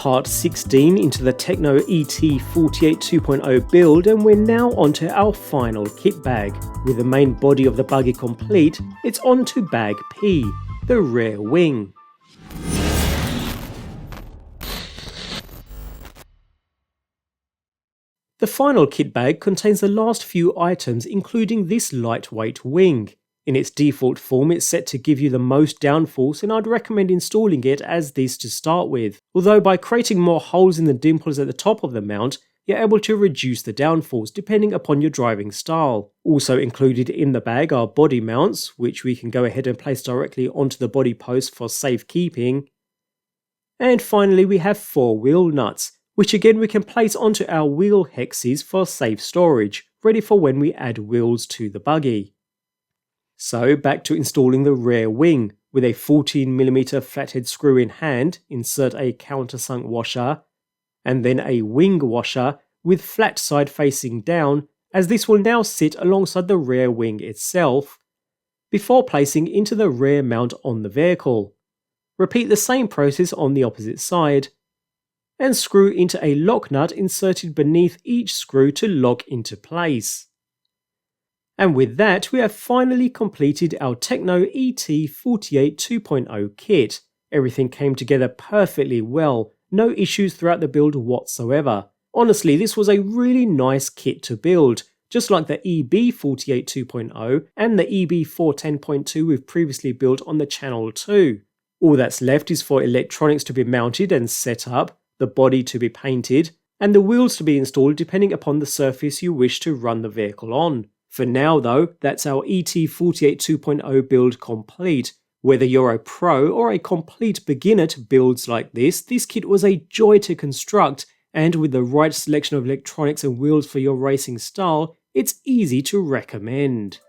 part 16 into the Tekno ET48 2.0 build, and we're now onto our final kit bag. With the main body of the buggy complete, it's on to bag P, the rear wing. The final kit bag contains the last few items, including this lightweight wing. In its default form, it's set to give you the most downforce, and I'd recommend installing it as this to start with. Although by creating more holes in the dimples at the top of the mount, you're able to reduce the downforce depending upon your driving style. Also included in the bag are body mounts, which we can go ahead and place directly onto the body post for safekeeping. And finally we have 4 wheel nuts, which again we can place onto our wheel hexes for safe storage, ready for when we add wheels to the buggy. So back to installing the rear wing. With a 14mm flathead screw in hand, insert a countersunk washer, and then a wing washer with flat side facing down, as this will now sit alongside the rear wing itself, before placing into the rear mount on the vehicle. Repeat the same process on the opposite side, and screw into a lock nut inserted beneath each screw to lock into place. And with that, we have finally completed our Tekno ET48 2.0 kit. Everything came together perfectly well, no issues throughout the build whatsoever. Honestly, this was a really nice kit to build, just like the EB48 2.0 and the EB410.2 we've previously built on the channel too. All that's left is for electronics to be mounted and set up, the body to be painted, and the wheels to be installed depending upon the surface you wish to run the vehicle on. For now though, that's our ET48 2.0 build complete. Whether you're a pro or a complete beginner to builds like this kit was a joy to construct, and with the right selection of electronics and wheels for your racing style, it's easy to recommend.